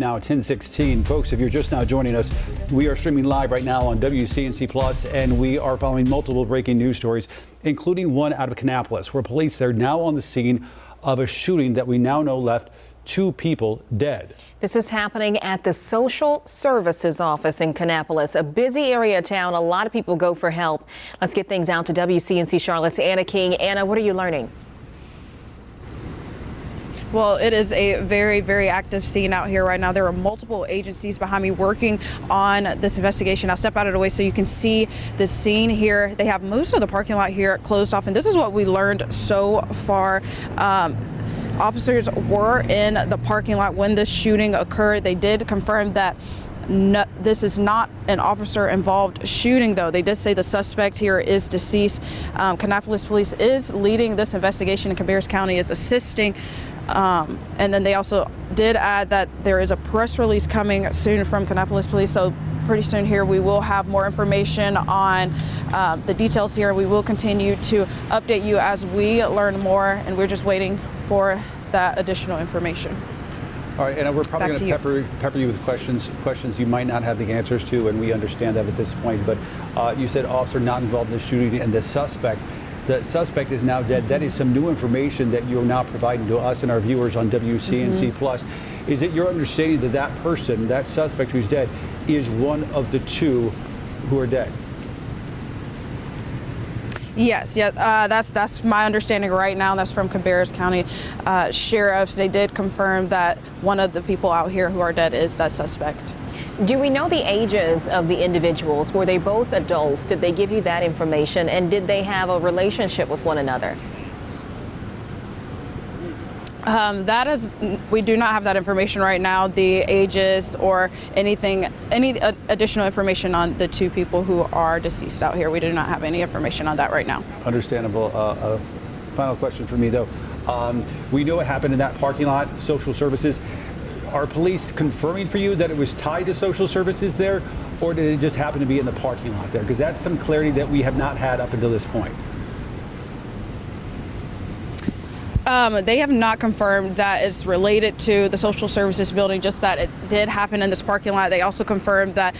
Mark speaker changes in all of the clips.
Speaker 1: Now 10:16, folks, if you're just now joining us, we are streaming live right now on WCNC Plus, and we are following multiple breaking news stories, including one out of Kannapolis, where police they're now on the scene of a shooting that we now know left 2 people dead.
Speaker 2: This is happening at the Social Services office in Kannapolis, a busy area of town. A lot of people go for help. Let's get things out to WCNC Charlotte's Anna King. Anna, what are you learning?
Speaker 3: Well, it is a very, very active scene out here right now. There are multiple agencies behind me working on this investigation. I'll step out of the way so you can see the scene here. They have most of the parking lot here closed off, and this is what we learned so far. Officers were in the parking lot when this shooting occurred. They did confirm that this is not an officer-involved shooting, though. They did say the suspect here is deceased. Kannapolis Police is leading this investigation, and Cabarrus County is assisting. And then they also did add that there is a press release coming soon from Kannapolis Police. So pretty soon here we will have more information on the details here. We will continue to update you as we learn more, and we're just waiting for that additional information.
Speaker 1: All right, and we're probably going to pepper you with questions you might not have the answers to, and we understand that at this point. But you said officer not involved in the shooting, and the suspect is now dead. That is some new information that you're now providing to us and our viewers on WCNC Plus. Is it your understanding that that person, that suspect who's dead, is one of the 2 who are dead?
Speaker 3: Yes, that's my understanding right now. That's from Cabarrus County sheriffs. They did confirm that one of the people out here who are dead is that suspect.
Speaker 2: Do we know the ages of the individuals? Were they both adults? Did they give you that information? And did they have a relationship with one another? We do not have that information right now, the ages or any additional information on the 2 people who are deceased out here. We do not have any information on that right now.
Speaker 1: Understandable. Final question for me, though. We know what happened in that parking lot, Social Services. Are police confirming for you that it was tied to Social Services there, or did it just happen to be in the parking lot there? Because that's some clarity that we have not had up until this point.
Speaker 3: They have not confirmed that it's related to the Social Services building, just that it did happen in this parking lot. They also confirmed that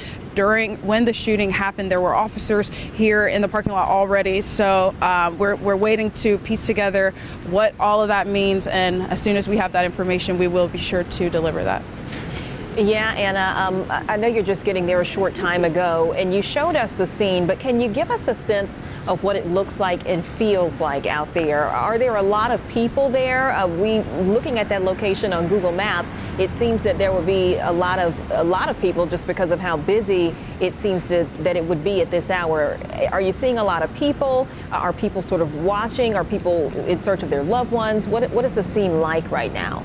Speaker 3: when the shooting happened, there were officers here in the parking lot already. So we're waiting to piece together what all of that means, and as soon as we have that information, we will be sure to deliver that.
Speaker 2: Yeah, Anna, I know you're just getting there a short time ago, and you showed us the scene, but can you give us a sense of what it looks like and feels like out there? Are there a lot of people there? Looking at that location on Google Maps, it seems that there will be a lot of people just because of how busy it seems that it would be at this hour. Are you seeing a lot of people? Are people sort of watching? Are people in search of their loved ones? What is the scene like right now?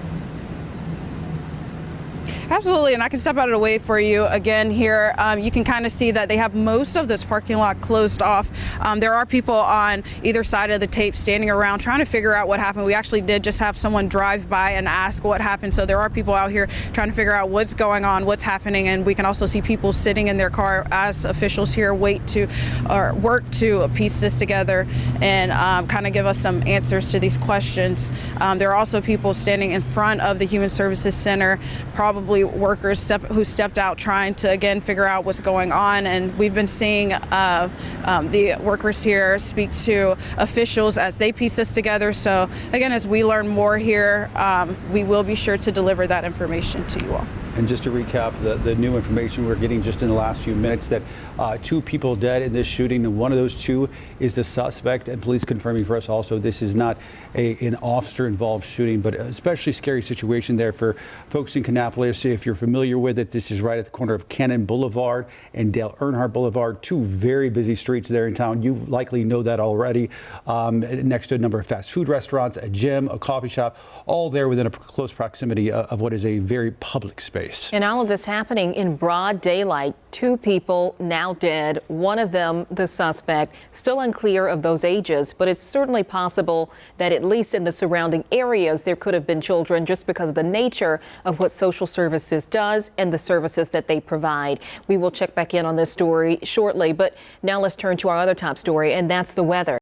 Speaker 3: Absolutely, and I can step out of the way for you again here. You can kind of see that they have most of this parking lot closed off. There are people on either side of the tape standing around trying to figure out what happened. We actually did just have someone drive by and ask what happened. So there are people out here trying to figure out what's going on, what's happening, and we can also see people sitting in their car as officials here work to piece this together and kind of give us some answers to these questions. There are also people standing in front of the Human Services Center, probably workers who stepped out trying to again figure out what's going on, and we've been seeing the workers here speak to officials as they piece this together. So again, as we learn more here, we will be sure to deliver that information to you all.
Speaker 1: And just to recap the new information we're getting just in the last few minutes, that 2 people dead in this shooting, and one of those 2 is the suspect, and police confirming for us also this is not an officer-involved shooting, but an especially scary situation there for folks in Kannapolis. If you're familiar with it, this is right at the corner of Boulevard and Earnhardt Boulevard, 2 very busy streets there in town. You likely know that already. Next to a number of fast food restaurants, a gym, a coffee shop, all there within a close proximity of what is a very public space.
Speaker 2: And all of this happening in broad daylight. 2 people now dead, one of them the suspect. Still unclear of those ages, but it's certainly possible that at least in the surrounding areas there could have been children, just because of the nature of what Social Services does and the services that they provide. We will check back in on this story shortly, but now let's turn to our other top story, and that's the weather.